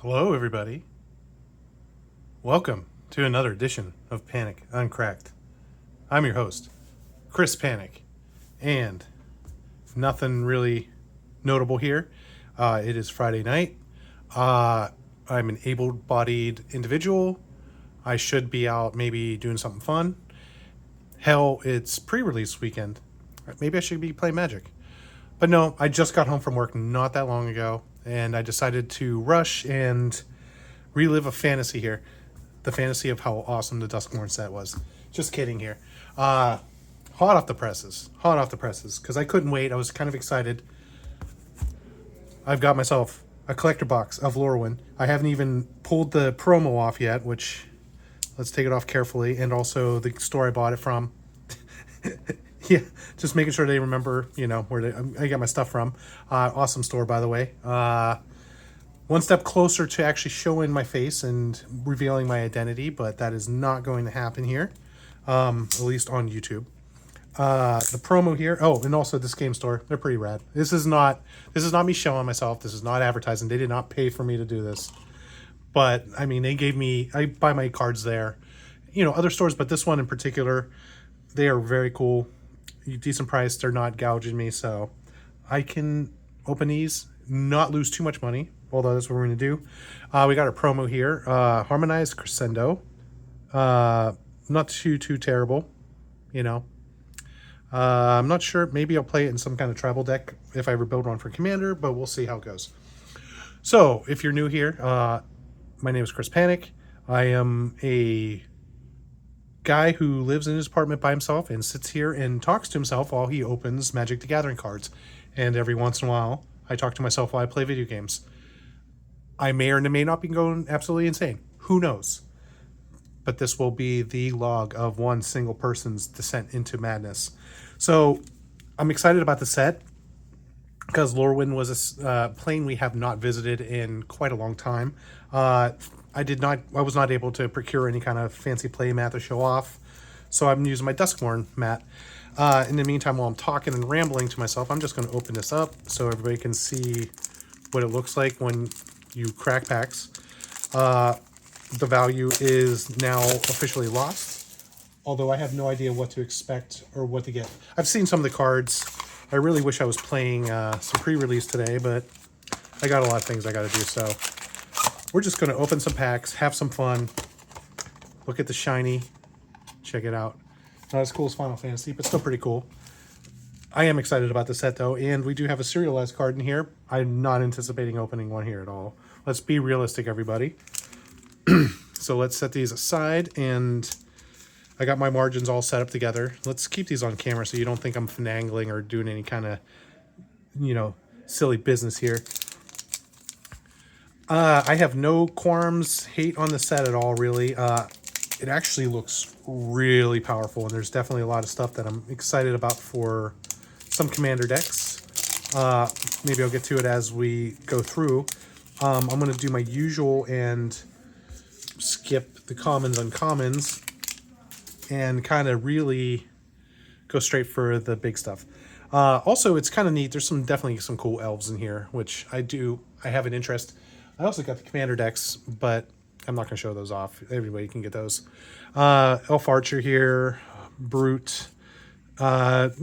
Hello, everybody. Welcome to another edition of Panic Uncracked. I'm your host, Chris Panic, and nothing really notable here. It is Friday night. I'm an able bodied individual. I should be out maybe doing something fun. Hell, it's pre release weekend. Maybe I should be playing Magic. But no, I just got home from work not that long ago, and I decided to rush and relive a fantasy here. The fantasy of how awesome the Duskmorn set was. Just kidding here. Hot off the presses. Hot off the presses. Because I couldn't wait. I was kind of excited. I've got myself a collector box of Lorwyn. I haven't even pulled the promo off yet, which let's take it off carefully. And also the store I bought it from. Yeah, just making sure they remember, where I get my stuff from. Awesome store, by the way. One step closer to actually showing my face and revealing my identity, but that is not going to happen here, at least on YouTube. The promo here. Oh, and also this game store. They're pretty rad. This is not me showing myself. This is not advertising. They did not pay for me to do this. But I mean, I buy my cards there. Other stores, but this one in particular, they are very cool. Decent price. They're not gouging me, so I can open these, not lose too much money. Although that's what we're going to do. We got a promo here. Harmonized Crescendo. Not too terrible, I'm not sure. Maybe I'll play it in some kind of tribal deck if I ever build one for Commander, but we'll see how it goes. So, if you're new here, my name is Chris Panic. I am a guy who lives in his apartment by himself and sits here and talks to himself while he opens Magic the Gathering cards. And every once in a while, I talk to myself while I play video games. I may or may not be going absolutely insane. Who knows? But this will be the log of one single person's descent into madness. So I'm excited about the set because Lorwyn was a plane we have not visited in quite a long time. I was not able to procure any kind of fancy play mat to show off, so I'm using my Duskmorn mat. In the meantime, while I'm talking and rambling to myself, I'm just going to open this up so everybody can see what it looks like when you crack packs. The value is now officially lost, although I have no idea what to expect or what to get. I've seen some of the cards. I really wish I was playing some pre-release today, but I got a lot of things I got to do, so we're just going to open some packs, have some fun, look at the shiny, check it out. Not as cool as Final Fantasy, but still pretty cool. I am excited about the set, though, and we do have a serialized card in here. I'm not anticipating opening one here at all. Let's be realistic, everybody. So let's set these aside, and I got my margins all set up together. Let's keep these on camera so you don't think I'm finagling or doing any kind of, silly business here. I have no qualms, hate on the set at all, really. It actually looks really powerful, and there's definitely a lot of stuff that I'm excited about for some Commander decks. Maybe I'll get to it as we go through. I'm going to do my usual and skip the commons, uncommons, and kind of really go straight for the big stuff. Also, it's kind of neat. There's definitely some cool elves in here, which I have an interest. I also got the Commander decks, but I'm not going to show those off. Everybody can get those. Elf Archer here, Brute. I'm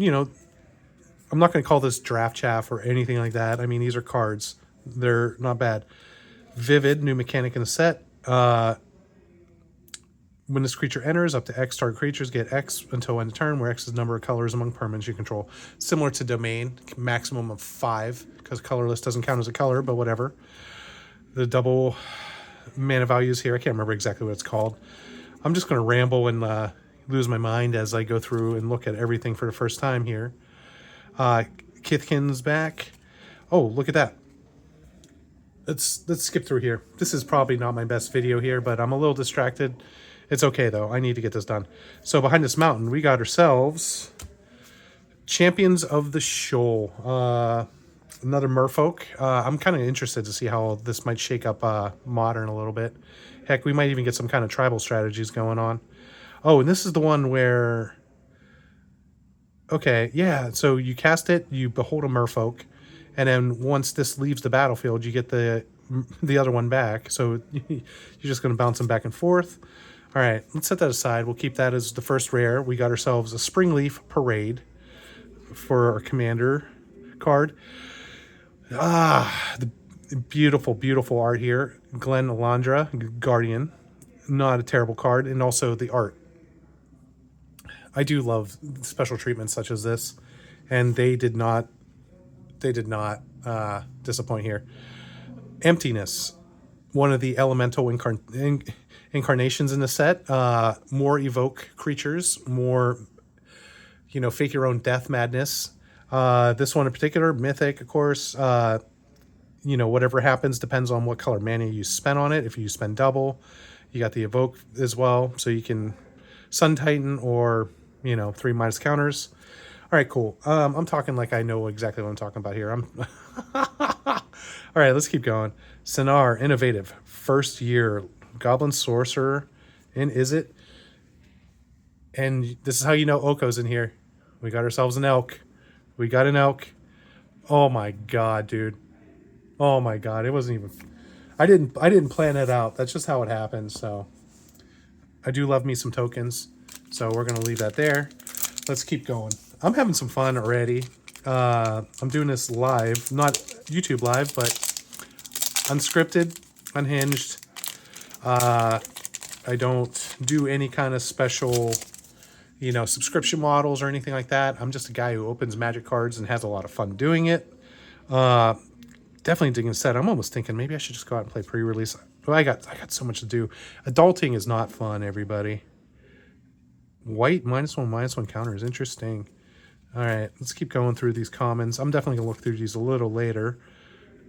not going to call this draft chaff or anything like that. I mean, these are cards. They're not bad. Vivid, new mechanic in the set. When this creature enters, up to X target creatures get X until end of turn, where X is the number of colors among permanents you control. Similar to Domain, maximum of 5, because colorless doesn't count as a color, but whatever. The double mana values here, I can't remember exactly what it's called. I'm just going to ramble and lose my mind as I go through and look at everything for the first time here. Kithkin's back. Oh, look at that. Let's skip through here. This is probably not my best video here, but I'm a little distracted. It's okay, though. I need to get this done. So behind this mountain, we got ourselves Champions of the Shoal. Another merfolk. I'm kind of interested to see how this might shake up Modern a little bit. Heck, we might even get some kind of tribal strategies going on. Oh, and this is the one where... Okay, yeah, so you cast it, you behold a merfolk, And then once this leaves the battlefield, you get the other one back. So you're just going to bounce them back and forth. All right, let's set that aside. We'll keep that as the first rare. We got ourselves a Springleaf Parade for our commander card. The beautiful, beautiful art here. Glen Alondra, Guardian. Not a terrible card. And also the art. I do love special treatments such as this. And they did not disappoint here. Emptiness. One of the elemental incarnations in the set. More evoke creatures. More, fake your own death madness. This one in particular, mythic, of course. Whatever happens depends on what color mana you spend on it. If you spend double, you got the evoke as well, so you can Sun Titan or 3- counters. All right, cool. I'm talking like I know exactly what I'm talking about here. All right, let's keep going. Sinar, innovative, first year, Goblin Sorcerer, and is it? And this is how you know Oko's in here. We got ourselves an elk. We got an elk. Oh my god, dude. Oh my god, it wasn't even... I didn't plan it out. That's just how it happened, so... I do love me some tokens, so we're going to leave that there. Let's keep going. I'm having some fun already. I'm doing this live. Not YouTube live, but unscripted, unhinged. I don't do any kind of special... subscription models or anything like that. I'm just a guy who opens Magic cards and has a lot of fun doing it. Definitely digging the set. I'm almost thinking maybe I should just go out and play pre-release. But I got so much to do. Adulting is not fun, everybody. White -1/-1 counter is interesting. All right, let's keep going through these commons. I'm definitely gonna look through these a little later.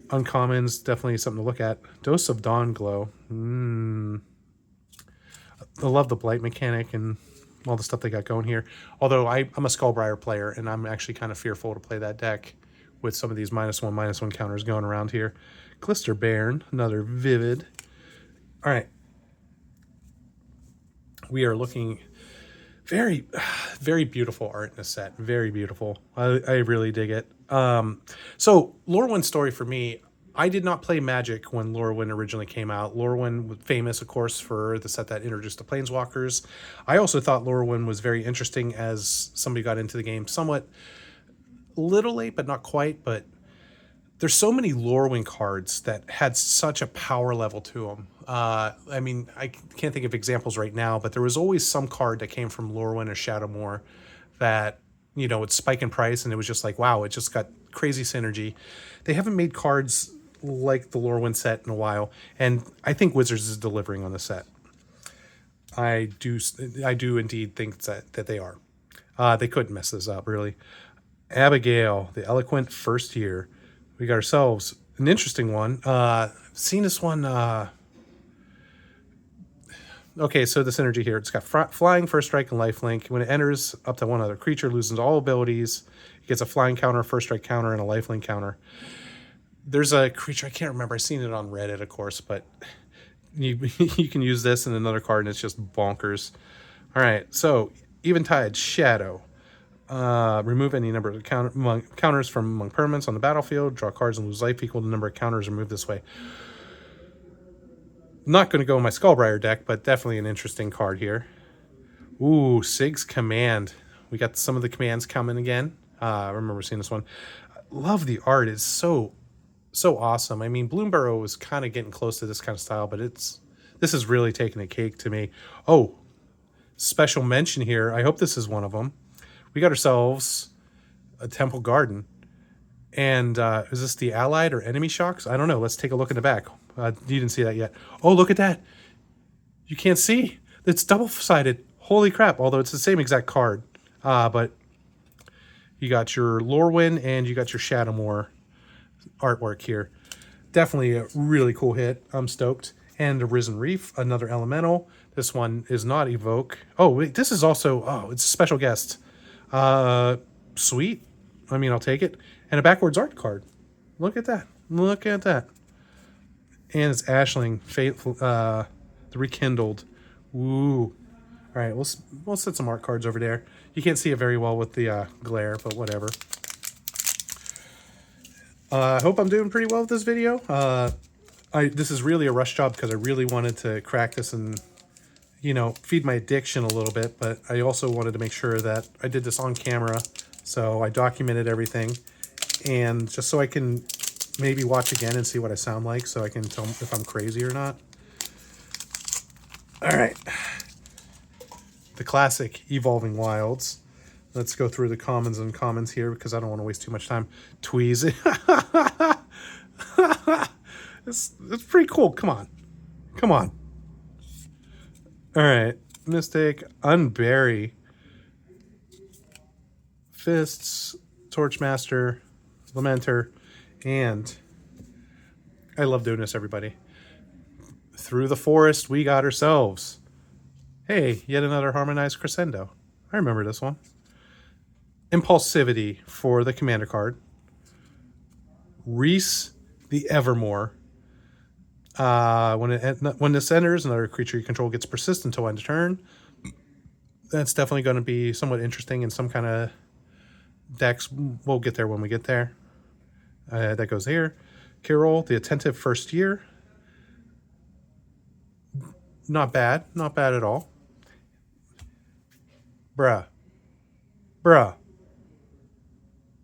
Uncommons, definitely something to look at. Dose of Dawn Glow. I love the blight mechanic and all the stuff they got going here. Although I'm a Skullbriar player, and I'm actually kind of fearful to play that deck with some of these -1/-1 counters going around here. Glister Bairn, another Vivid. All right. We are looking very, very beautiful art in this set. Very beautiful. I really dig it. So Lorwyn's story for me, I did not play Magic when Lorwyn originally came out. Lorwyn was famous, of course, for the set that introduced the Planeswalkers. I also thought Lorwyn was very interesting as somebody got into the game somewhat little late, but not quite. But there's so many Lorwyn cards that had such a power level to them. I mean, I can't think of examples right now, but there was always some card that came from Lorwyn or Shadowmoor that, would spike in price, and it was just like, wow, it just got crazy synergy. They haven't made cards like the Lorwyn set in a while, and I think Wizards is delivering on the set. I do indeed think that they are. They couldn't mess this up, really. Abigail, the Eloquent First Year. We got ourselves an interesting one. Seen this one. Okay, so the synergy here. It's got flying, first strike, and lifelink. When it enters up to one other creature, loses all abilities. It gets a flying counter, first strike counter, and a lifelink counter. There's a creature, I can't remember. I've seen it on Reddit, of course, but you can use this in another card, and it's just bonkers. All right, so Eventide Shadow. Remove any number of counters from among permanents on the battlefield. Draw cards and lose life equal to the number of counters removed this way. Not going to go in my Skullbriar deck, but definitely an interesting card here. Ooh, Sig's Command. We got some of the commands coming again. I remember seeing this one. Love the art. It's so awesome. I mean, Bloomburrow was kind of getting close to this kind of style, but this is really taking a cake to me. Oh, special mention here. I hope this is one of them. We got ourselves a Temple Garden. And is this the Allied or Enemy Shocks? I don't know. Let's take a look in the back. You didn't see that yet. Oh, look at that. You can't see. It's double-sided. Holy crap. Although it's the same exact card. But you got your Lorwyn and you got your Shadowmoor artwork here. Definitely a really cool hit. I'm stoked. And the Risen Reef, another elemental. This one is not Evoke. Oh, wait. This is also... Oh, it's a special guest. Sweet. I mean, I'll take it. And a backwards art card. Look at that. Look at that. And it's Ashling, the Rekindled. Ooh. All right, we'll set some art cards over there. You can't see it very well with the glare, but whatever. I hope I'm doing pretty well with this video. This is really a rush job because I really wanted to crack this and, you know, feed my addiction a little bit, but I also wanted to make sure that I did this on camera, so I documented everything, and just so I can maybe watch again and see what I sound like, so I can tell if I'm crazy or not. All right. The classic Evolving Wilds. Let's go through the commons and commons here because I don't want to waste too much time. Tweez. It's pretty cool. Come on. Come on. All right. Mystic. Unbury. Fists. Torchmaster. Lamenter. And I love doing this, everybody. Through the forest, we got ourselves. Hey, yet another harmonized crescendo. I remember this one. Impulsivity for the commander card. Reese the Evermore. When this enters, another creature you control gets persist until end of turn. That's definitely going to be somewhat interesting in some kind of decks. We'll get there when we get there. That goes here. Carol, the Attentive First Year. Not bad. Not bad at all. Bruh.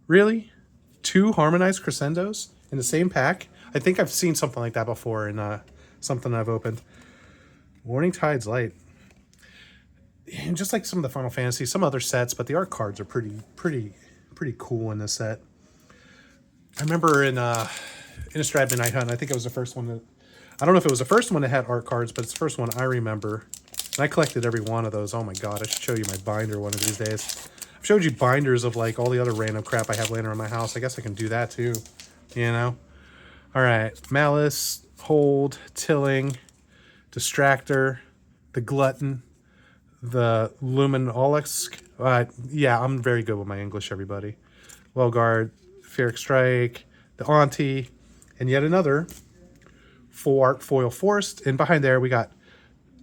Really? 2 harmonized crescendos in the same pack? I think I've seen something like that before in something I've opened. Warning Tide's Light. And just like some of the Final Fantasy, some other sets, but the art cards are pretty cool in this set. I remember in Innistrad Midnight Hunt, I think it was the first one that... I don't know if it was the first one that had art cards, but it's the first one I remember. And I collected every one of those. Oh my god, I should show you my binder one of these days. I've showed you binders of like all the other random crap I have laying around my house. I guess I can do that too, you know? Alright, Malice, Hold, Tilling, Distractor, the Glutton, the Lumen Olesk. Yeah, I'm very good with my English, everybody. Wellguard, Ferric Strike, the Auntie, and yet another Full Art Foil Forest. And behind there we got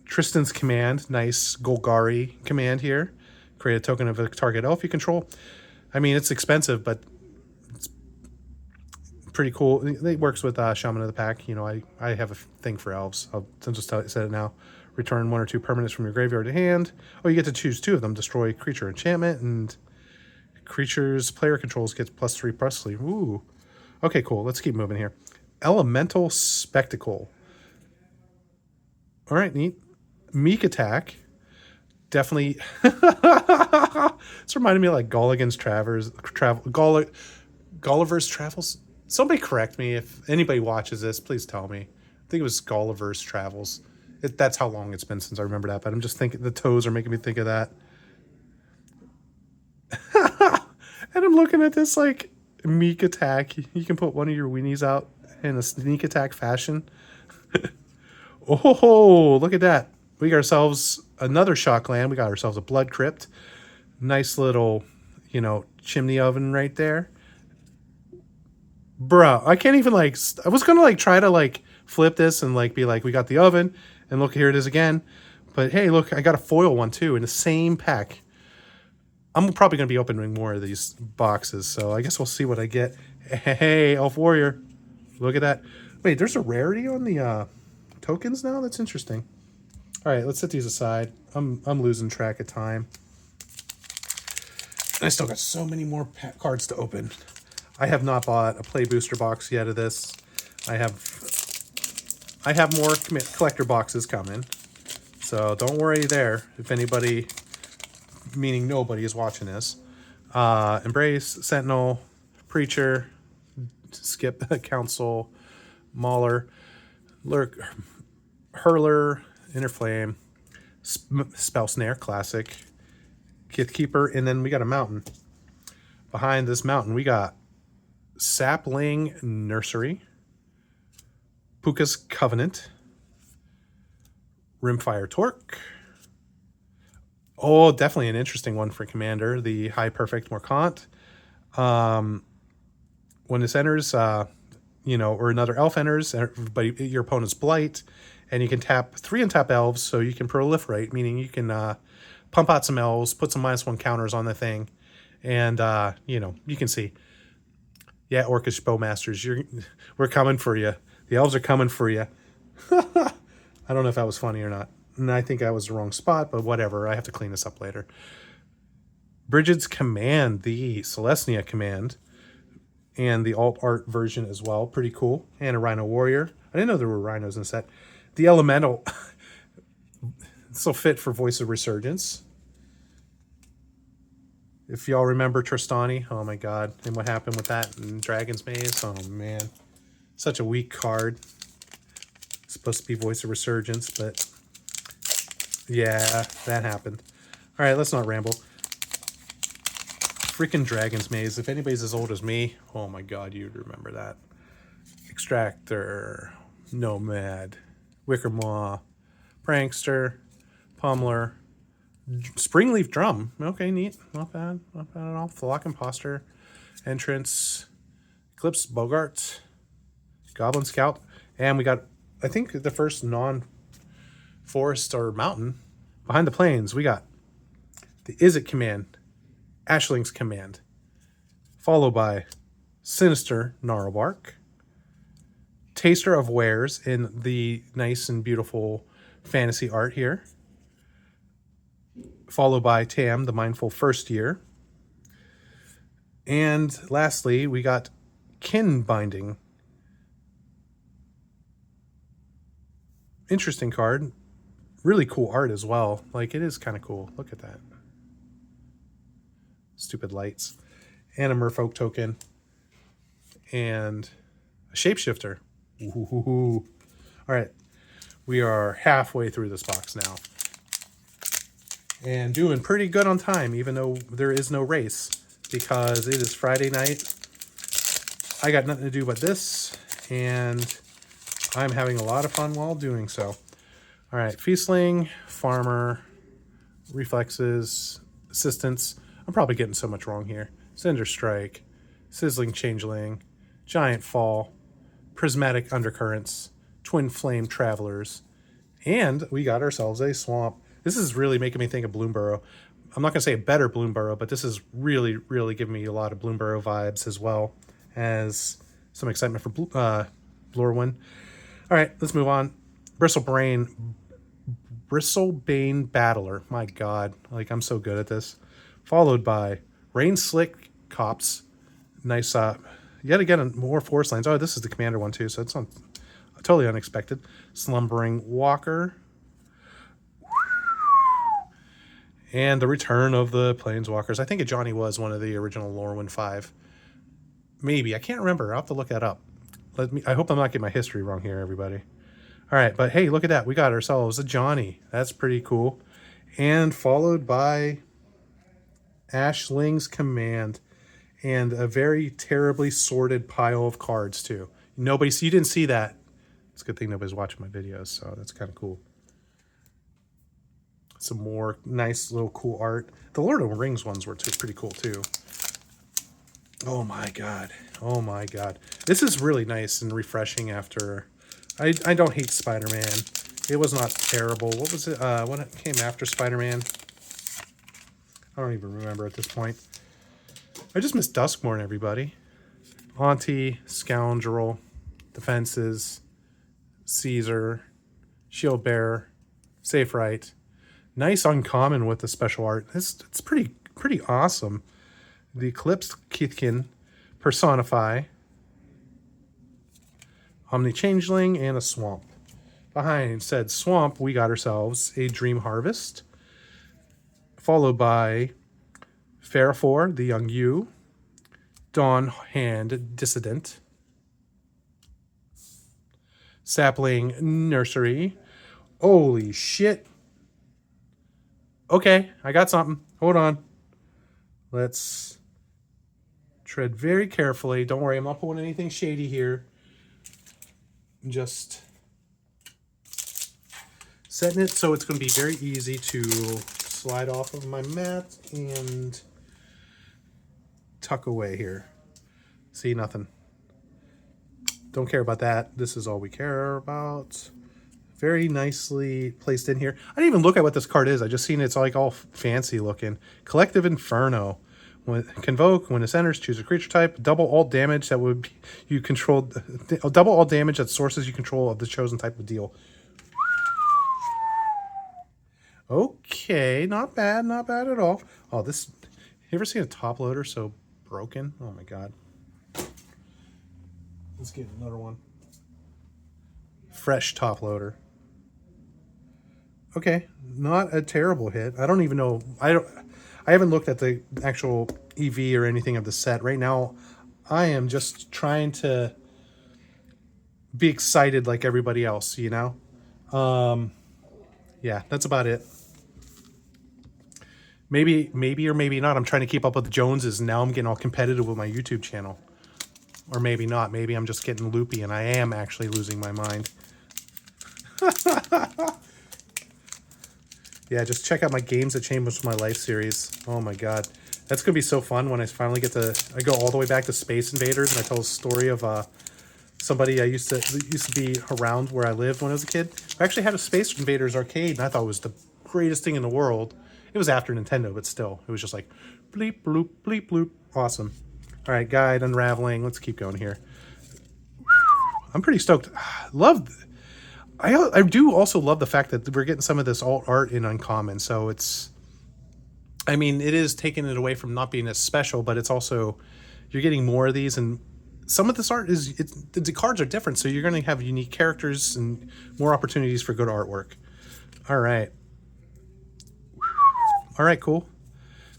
Tristan's Command. Nice Golgari command here. Create a token of a target elf you control. I mean, it's expensive, but it's pretty cool. It works with Shaman of the Pack. You know, I have a thing for elves. I'll just say it now. Return 1 or 2 permanents from your graveyard to hand. Oh, you get to choose 2 of them. Destroy creature enchantment, and creatures player controls gets +3/+3. Ooh. Okay, cool. Let's keep moving here. Elemental Spectacle. All right, neat. Meek Attack. Definitely. It's reminding me of like Gulligan's Gulliver's Travels. Somebody correct me if anybody watches this. Please tell me. I think it was Gulliver's Travels. That's how long it's been since I remember that. But I'm just thinking the toes are making me think of that. And I'm looking at this like Meek Attack. You can put one of your weenies out in a sneak attack fashion. Oh, look at that. We got ourselves another shock land. We got ourselves a Blood Crypt. Nice little, you know, chimney oven right there. Bruh, I can't even like... I was going to like try to like flip this and like be like, we got the oven. And look, here it is again. But hey, look, I got a foil one too in the same pack. I'm probably going to be opening more of these boxes. So I guess we'll see what I get. Hey, Elf Warrior. Look at that. Wait, there's a rarity on the tokens now? That's interesting. All right, let's set these aside. I'm losing track of time. I still got so many more cards to open. I have not bought a play booster box yet of this. I have more collector boxes coming. So don't worry there if anybody, meaning nobody, is watching this. Embrace, Sentinel, Preacher, Skip, Council, Mauler, Lurk, Hurler, Inner Flame, Spell Snare, classic, Kith Keeper, and then we got a mountain. Behind this mountain, we got Sapling Nursery, Puka's Covenant, Rimfire Torque. Oh, definitely an interesting one for Commander, the High Perfect Morkant. When this enters, you know, or another elf enters, but your opponent's Blight, and you can tap 3 and tap elves, so you can proliferate, meaning you can pump out some elves, put some -1 counters on the thing, and, you know, you can see. Yeah, Orcish Bowmasters, we're coming for you. The elves are coming for you. I don't know if that was funny or not. And I think I was the wrong spot, but whatever. I have to clean this up later. Brigid's Command, the Celestia Command, and the alt art version as well. Pretty cool. And a Rhino Warrior. I didn't know there were rhinos in the set. The Elemental, so fit for Voice of Resurgence. If y'all remember Tristani, oh my god, and what happened with that in Dragon's Maze, oh man. Such a weak card. It's supposed to be Voice of Resurgence, but yeah, that happened. Alright, let's not ramble. Freaking Dragon's Maze. If anybody's as old as me, oh my god, you'd remember that. Extractor, Nomad, Wickermaw, Prankster, Pummeler, Springleaf Drum. Okay, neat. Not bad. Not bad at all. Flock Imposter, Entrance, Eclipsed Bogart, Goblin Scout, and we got, I think, the first non-forest or mountain behind the plains. We got the Izzet Command, Ashling's Command, followed by Sinister Gnarlbark, Taster of Wares in the nice and beautiful fantasy art here, followed by Tam, the Mindful First Year, and lastly, we got Kin Binding. Interesting card. Really cool art as well. Like, it is kind of cool. Look at that. Stupid lights. And a Merfolk token. And a Shapeshifter. Ooh. All right. We are halfway through this box now. And doing pretty good on time, even though there is no race. Because it is Friday night. I got nothing to do but this. And I'm having a lot of fun while doing so. All right. Feastling, Farmer, Reflexes, Assistance. I'm probably getting so much wrong here. Cinder Strike, Sizzling Changeling, Giant Fall, Prismatic Undercurrents, Twin Flame Travelers, and we got ourselves a Swamp. This is really making me think of Bloomburrow. I'm not going to say a better Bloomburrow, but this is really, really giving me a lot of Bloomburrow vibes, as well as some excitement for Lorwyn. All right, let's move on. Bristlebane Battler. My god, like, I'm so good at this. Followed by Rain Slick Cops. Nice, yet again, more forest lands. Oh, this is the commander one too, so it's not totally unexpected. Slumbering Walker. And the return of the Planeswalkers. I think Johnny was one of the original Lorwyn 5. Maybe. I can't remember. I'll have to look that up. I hope I'm not getting my history wrong here, everybody. All right, but hey, look at that. We got ourselves a Johnny. That's pretty cool. And followed by Ashling's Command, and a very terribly sorted pile of cards too. You didn't see that. It's a good thing nobody's watching my videos, so that's kind of cool. Some more nice little cool art. The Lord of the Rings ones were pretty cool too. Oh my god. Oh my god. This is really nice and refreshing after... I don't hate Spider-Man. It was not terrible. What was it? When it came after Spider-Man? I don't even remember at this point. I just miss Duskmourn, everybody. Auntie, Scoundrel, Defenses, Caesar, Shield Bearer, Safe Right. Nice uncommon with the special art. It's pretty awesome. The Eclipsed Keithkin, Personify, Omni Changeling, and a Swamp. Behind said Swamp, we got ourselves a Dream Harvest, followed by Farafor, the Young Yu, Dawn Hand Dissident, Sapling Nursery. Holy shit. Okay, I got something. Hold on. Let's tread very carefully. Don't worry, I'm not pulling anything shady here. Just setting it so it's going to be very easy to slide off of my mat and tuck away here. See, nothing. Don't care about that. This is all we care about. Very nicely placed in here. I didn't even look at what this card is. I just seen it's like all fancy looking. Collective Inferno. Convoke, when this enters, choose a creature type. Double all damage that would be, you control. Double all damage that sources you control of the chosen type of deal. Okay, not bad at all. Oh, this. You ever seen a top loader so broken? Oh my god. Let's get another one. Fresh top loader. Okay, not a terrible hit. I don't even know. I haven't looked at the actual EV or anything of the set right now. I am just trying to be excited like everybody else, you know. Yeah, that's about it. Maybe or maybe not. I'm trying to keep up with the Joneses, and now I'm getting all competitive with my YouTube channel. Or maybe not. Maybe I'm just getting loopy, and I am actually losing my mind. Yeah, just check out my Games That Changed My Life series. Oh my god. That's going to be so fun when I finally get to... I go all the way back to Space Invaders, and I tell a story of somebody I used to be around where I lived when I was a kid. I actually had a Space Invaders arcade, and I thought it was the greatest thing in the world. It was after Nintendo, but still. It was just like, bleep, bloop, bleep, bloop. Awesome. All right, guide, unraveling. Let's keep going here. I'm pretty stoked. I do also love the fact that we're getting some of this alt art in uncommon. So it's, I mean, it is taking it away from not being as special, but it's also, you're getting more of these, and some of this art is, the cards are different. So you're going to have unique characters and more opportunities for good artwork. All right. All right, cool.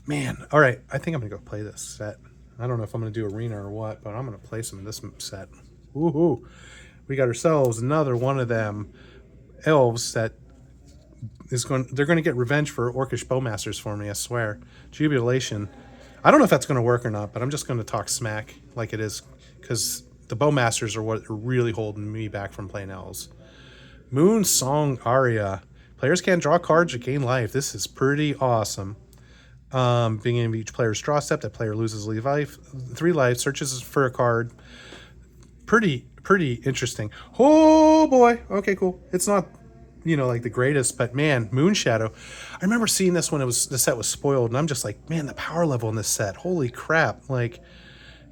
Man, all right. I think I'm going to go play this set. I don't know if I'm going to do arena or what, but I'm going to play some of this set. Woohoo. We got ourselves another one of them elves that is going. They're going to get revenge for Orcish Bowmasters for me, I swear. Jubilation. I don't know if that's going to work or not, but I'm just going to talk smack like it is, because the Bowmasters are what are really holding me back from playing elves. Moon Song Aria. Players can't draw cards or gain life. This is pretty awesome. Beginning of each player's draw step, that player loses 3 life, searches for a card. Pretty interesting. Oh boy. Okay, cool. It's not, like the greatest, but man, Moonshadow. I remember seeing this when the set was spoiled, and I'm just like, man, the power level in this set. Holy crap. Like,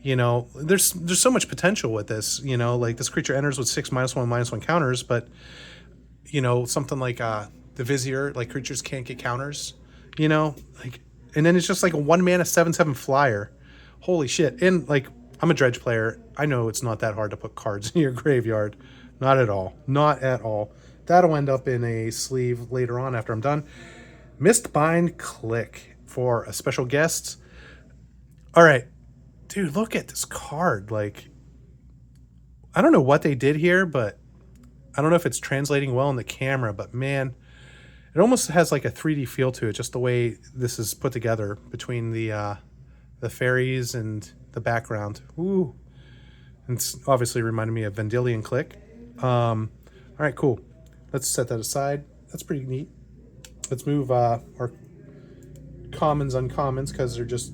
there's so much potential with this, like this creature enters with 6 -1/-1 counters, but something like the Vizier, like creatures can't get counters, like, and then it's just like a 1-mana 7/7 flyer. Holy shit. And like, I'm a dredge player. I know it's not that hard to put cards in your graveyard. Not at all. Not at all. That'll end up in a sleeve later on after I'm done. Mistbind Click for a special guest. All right. Dude, look at this card. Like, I don't know what they did here, but I don't know if it's translating well in the camera, but man, it almost has like a 3D feel to it, just the way this is put together between the fairies and the background. Ooh. And it's obviously reminded me of Vendilion Click. All right, cool. Let's set that aside. That's pretty neat. Let's move our commons, uncommons, because they're just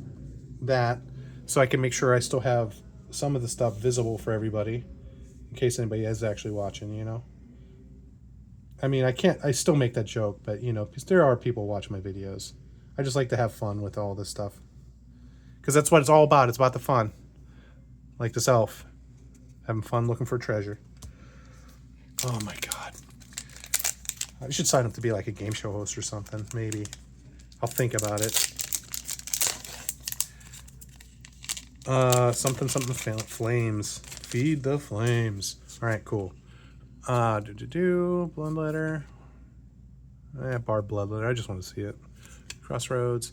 that. So I can make sure I still have some of the stuff visible for everybody, in case anybody is actually watching, I mean, I still make that joke, but, because there are people watching my videos. I just like to have fun with all this stuff. Because that's what it's all about. It's about the fun. Like this elf. Having fun looking for treasure. Oh my god. I should sign up to be like a game show host or something. Maybe. I'll think about it. Something flames. Feed the flames. Alright, cool. Bloodletter. Barred Bloodletter. I just want to see it. Crossroads.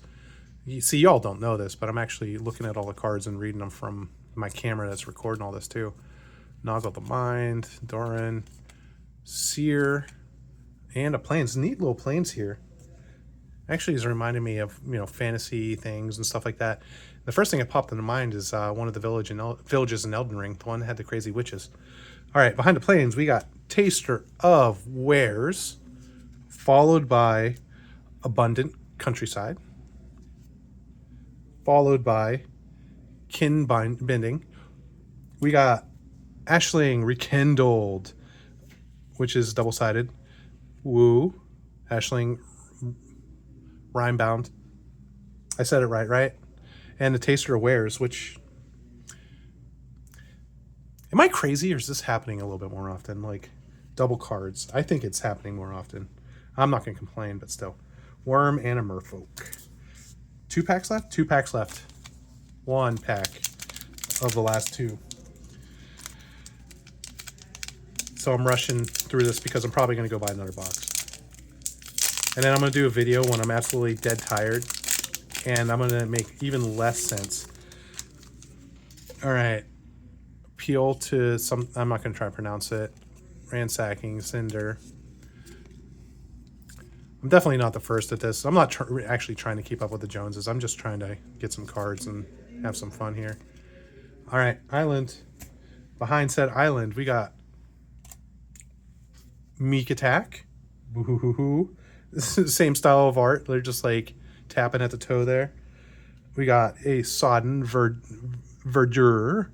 You see, y'all don't know this, but I'm actually looking at all the cards and reading them from my camera that's recording all this too. Noggle the Mind, Doran, Seer, and a Plains. Neat little Plains here. Actually, it's reminding me of, fantasy things and stuff like that. The first thing that popped into mind is one of the villages in Elden Ring, the one that had the crazy witches. All right, behind the Plains, we got Taster of Wares, followed by Abundant Countryside, followed by Kin Binding. We got Ashling Rekindled, which is double-sided. Woo. Ashling Rhymebound. I said it right? and the Taster of Wares, which... Am I crazy, or is this happening a little bit more often? Like, double cards. I think it's happening more often. I'm not going to complain, but still. Worm and a Merfolk. 2 packs left? 2 packs left. 1 pack of the last 2. So I'm rushing through this because I'm probably going to go buy another box. And then I'm going to do a video when I'm absolutely dead tired. And I'm going to make even less sense. All right. Appeal to some... I'm not going to try to pronounce it. Ransacking, Cinder. I'm definitely not the first at this. I'm not actually trying to keep up with the Joneses. I'm just trying to get some cards and have some fun here. All right. Island. Behind said island, we got... Meek Attack. Boo-hoo-hoo-hoo. Same style of art. They're just like tapping at the toe there. We got a Sodden Verdure.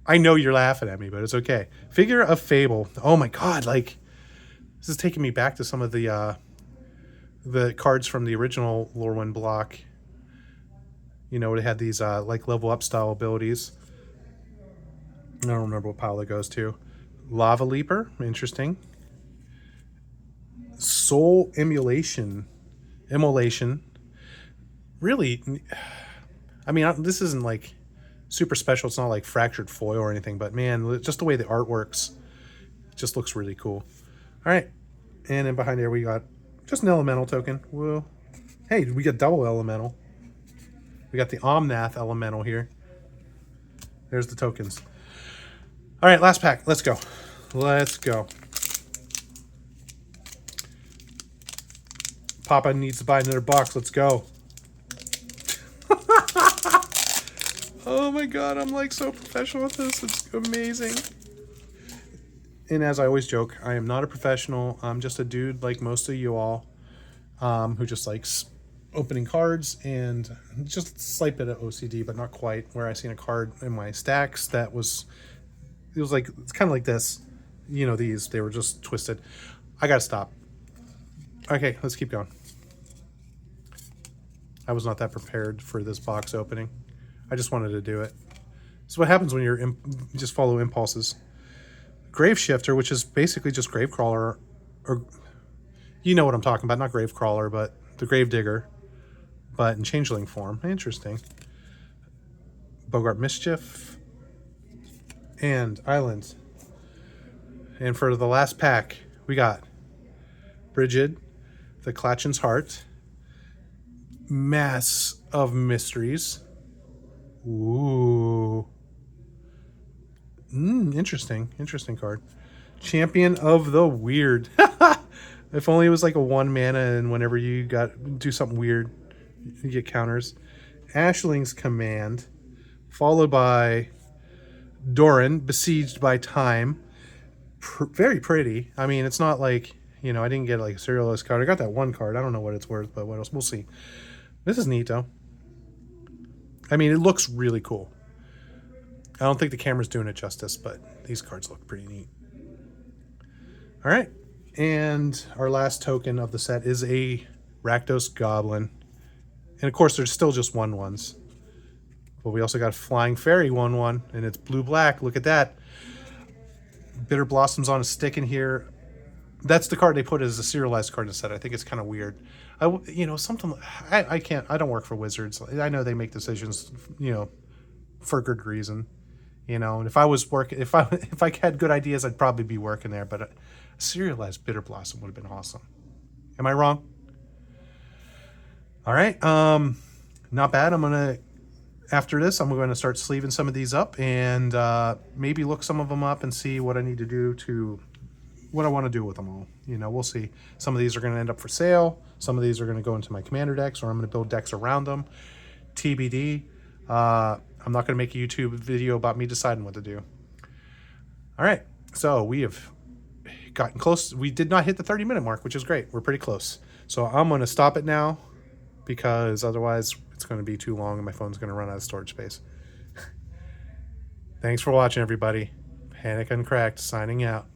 I know you're laughing at me, but it's okay. Figure of Fable. Oh my god, like this is taking me back to some of the cards from the original Lorwyn block. You know, it had these like level up style abilities. I don't remember what pile it goes to. Lava Leaper, interesting. Soul Immolation. Really, I mean, this isn't like super special. It's not like fractured foil or anything, but man, just the way the art works, it just looks really cool. All right, and then behind there we got just an elemental token. Well, hey, we got double elemental. We got the Omnath elemental here. There's the tokens. All right, last pack. Let's go. Let's go. Papa needs to buy another box. Let's go. Oh my god, I'm like so professional at this. It's amazing. And as I always joke, I am not a professional. I'm just a dude like most of you all who just likes opening cards and just a slight bit of OCD, but not quite, where I seen a card in my stacks that was... It was like, it's kind of like this. You know, these, they were just twisted. I gotta stop. Okay, let's keep going. I was not that prepared for this box opening. I just wanted to do it. This is what happens when you just follow impulses. Grave Shifter, which is basically just Gravecrawler, or you know what I'm talking about, not Gravecrawler, but the Grave Digger, but in Changeling form. Interesting. Bogart Mischief. And Islands. And for the last pack, we got Brigid, the Clatchin's Heart, Mass of Mysteries. Ooh. Interesting. Interesting card. Champion of the Weird. If only it was like a 1 mana and whenever you do something weird, you get counters. Ashling's Command, followed by Doran, Besieged by Time. Very pretty. I mean, it's not like, you know, I didn't get like a serialized card. I got that 1 card. I don't know what it's worth, but what else? We'll see. This is neat, though. I mean, it looks really cool. I don't think the camera's doing it justice, but these cards look pretty neat. All right. And our last token of the set is a Rakdos Goblin. And, of course, there's still just 1/1s. But we also got a Flying Fairy 1/1, and it's blue-black. Look at that. Bitter Blossoms on a stick in here. That's the card they put as a serialized card in the set. I think it's kind of weird. You know, something... I can't... I don't work for Wizards. I know they make decisions, you know, for good reason. You know, and if I was working... If I had good ideas, I'd probably be working there. But a serialized Bitter Blossom would have been awesome. Am I wrong? All right. Not bad. I'm going to... After this, I'm going to start sleeving some of these up and maybe look some of them up and see what I need to do to... what I want to do with them all. You know, we'll see. Some of these are going to end up for sale. Some of these are going to go into my commander decks, or I'm going to build decks around them. TBD. I'm not going to make a YouTube video about me deciding what to do. All right. So we have gotten close. We did not hit the 30-minute mark, which is great. We're pretty close. So I'm going to stop it now because otherwise it's going to be too long and my phone's going to run out of storage space. Thanks for watching, everybody. Panic Uncracked signing out.